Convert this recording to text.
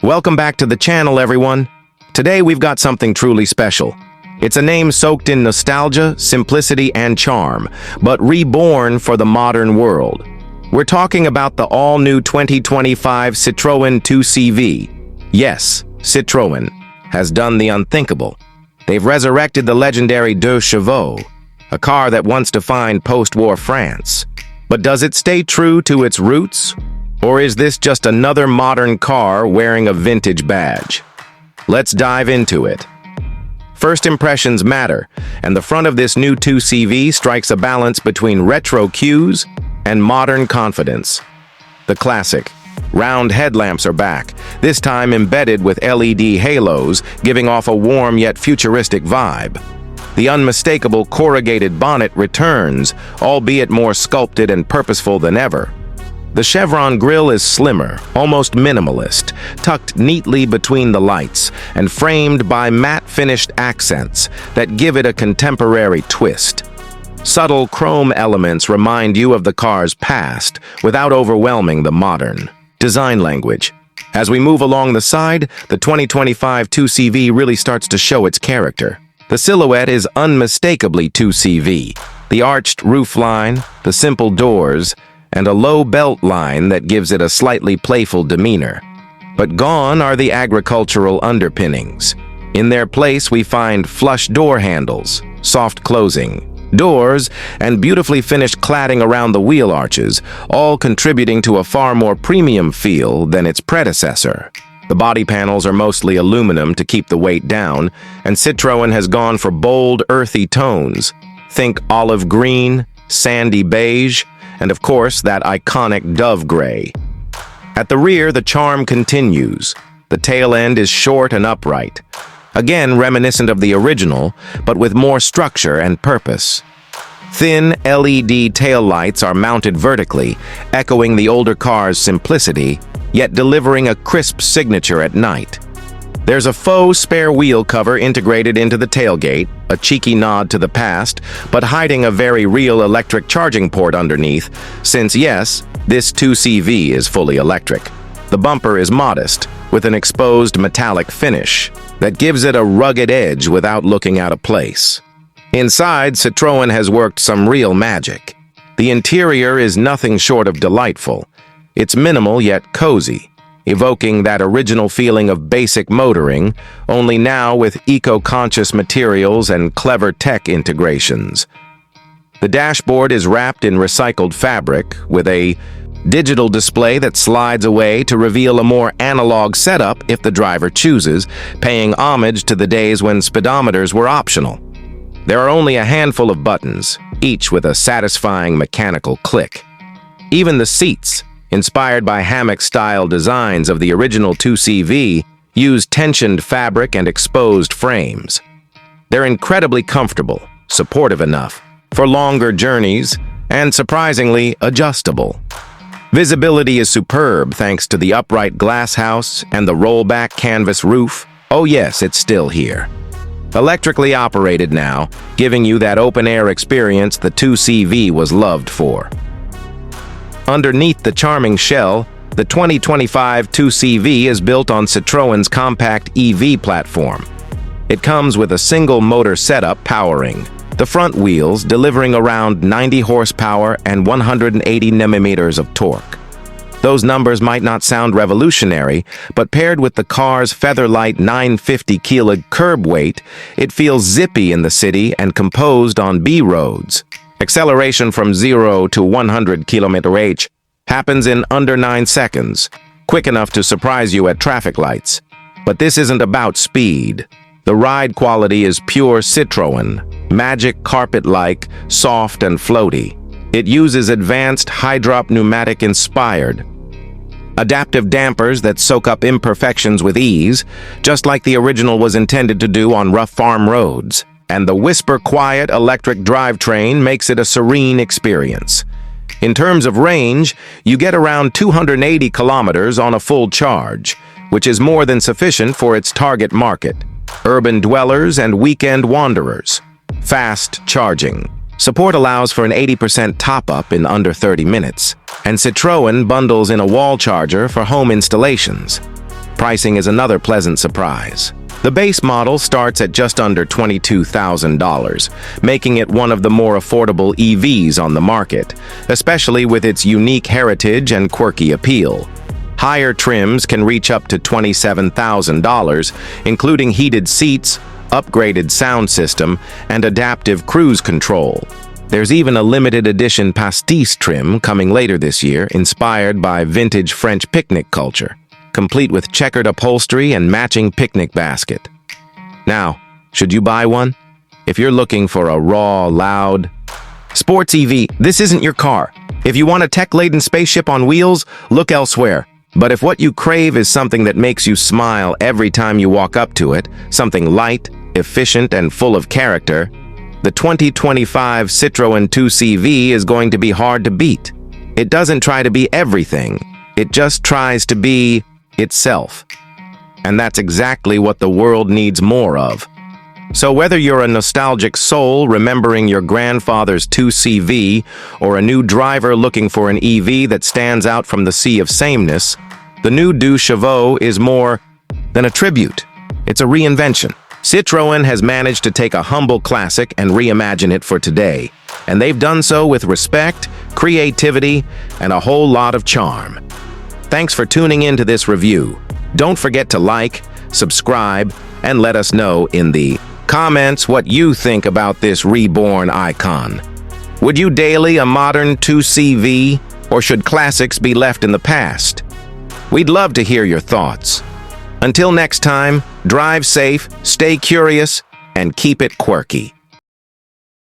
Welcome back to the channel, everyone. Today we've got something truly special. It's a name soaked in nostalgia, simplicity, and charm, but reborn for the modern world. We're talking about the all-new 2025 Citroën 2CV. Yes, Citroën has done the unthinkable. They've resurrected the legendary 2 CV, a car that once defined post-war France. But does it stay true to its roots? Or is this just another modern car wearing a vintage badge? Let's dive into it. First impressions matter, and the front of this new 2CV strikes a balance between retro cues and modern confidence. The classic round headlamps are back, this time embedded with LED halos, giving off a warm yet futuristic vibe. The unmistakable corrugated bonnet returns, albeit more sculpted and purposeful than ever. The chevron grille is slimmer, almost minimalist, tucked neatly between the lights and framed by matte-finished accents that give it a contemporary twist. Subtle chrome elements remind you of the car's past without overwhelming the modern design language. As we move along the side, the 2025 2CV really starts to show its character. The silhouette is unmistakably 2CV. The arched roofline, the simple doors, and a low belt line that gives it a slightly playful demeanor. But gone are the agricultural underpinnings. In their place, we find flush door handles, soft closing, doors, and beautifully finished cladding around the wheel arches, all contributing to a far more premium feel than its predecessor. The body panels are mostly aluminum to keep the weight down, and Citroën has gone for bold, earthy tones. Think olive green, sandy beige, and of course, that iconic dove gray. At the rear, the charm continues. The tail end is short and upright. Again, reminiscent of the original, but with more structure and purpose. Thin LED taillights are mounted vertically, echoing the older car's simplicity, yet delivering a crisp signature at night. There's a faux spare wheel cover integrated into the tailgate, a cheeky nod to the past, but hiding a very real electric charging port underneath, since yes, this 2CV is fully electric. The bumper is modest, with an exposed metallic finish that gives it a rugged edge without looking out of place. Inside, Citroën has worked some real magic. The interior is nothing short of delightful. It's minimal yet cozy, evoking that original feeling of basic motoring, only now with eco-conscious materials and clever tech integrations. The dashboard is wrapped in recycled fabric, with a digital display that slides away to reveal a more analog setup if the driver chooses, paying homage to the days when speedometers were optional. There are only a handful of buttons, each with a satisfying mechanical click. Even the seats, inspired by hammock-style designs of the original 2CV, use tensioned fabric and exposed frames. They're incredibly comfortable, supportive enough for longer journeys, and surprisingly adjustable. Visibility is superb thanks to the upright glass house and the rollback canvas roof. Oh yes, it's still here. Electrically operated now, giving you that open-air experience the 2CV was loved for. Underneath the charming shell, the 2025 2CV is built on Citroën's compact EV platform. It comes with a single motor setup powering the front wheels, delivering around 90 horsepower and 180 nm of torque. Those numbers might not sound revolutionary, but paired with the car's feather-light 950 kg curb weight, it feels zippy in the city and composed on B roads. Acceleration from 0 to 100 km/h happens in under 9 seconds, quick enough to surprise you at traffic lights. But this isn't about speed. The ride quality is pure Citroën, magic carpet-like, soft and floaty. It uses advanced high-drop pneumatic-inspired adaptive dampers that soak up imperfections with ease, just like the original was intended to do on rough farm roads. And the whisper-quiet electric drivetrain makes it a serene experience. In terms of range, you get around 280 kilometers on a full charge, which is more than sufficient for its target market: urban dwellers and weekend wanderers. Fast charging. Support allows for an 80% top-up in under 30 minutes, and Citroën bundles in a wall charger for home installations. Pricing is another pleasant surprise. The base model starts at just under $22,000, making it one of the more affordable EVs on the market, especially with its unique heritage and quirky appeal. Higher trims can reach up to $27,000, including heated seats, upgraded sound system, and adaptive cruise control. There's even a limited edition pastis trim coming later this year, inspired by vintage French picnic culture, complete with checkered upholstery and matching picnic basket. Now, should you buy one? If you're looking for a raw, loud, sports EV, this isn't your car. If you want a tech-laden spaceship on wheels, look elsewhere. But if what you crave is something that makes you smile every time you walk up to it, something light, efficient, and full of character, the 2025 Citroën 2CV is going to be hard to beat. It doesn't try to be everything. It just tries to be itself. And that's exactly what the world needs more of. So whether you're a nostalgic soul remembering your grandfather's 2CV or a new driver looking for an EV that stands out from the sea of sameness, the new 2CV is more than a tribute. It's a reinvention. Citroën has managed to take a humble classic and reimagine it for today, and they've done so with respect, creativity, and a whole lot of charm. Thanks for tuning in to this review. Don't forget to like, subscribe, and let us know in the comments what you think about this reborn icon. Would you daily a modern 2CV, or should classics be left in the past? We'd love to hear your thoughts. Until next time, drive safe, stay curious, and keep it quirky.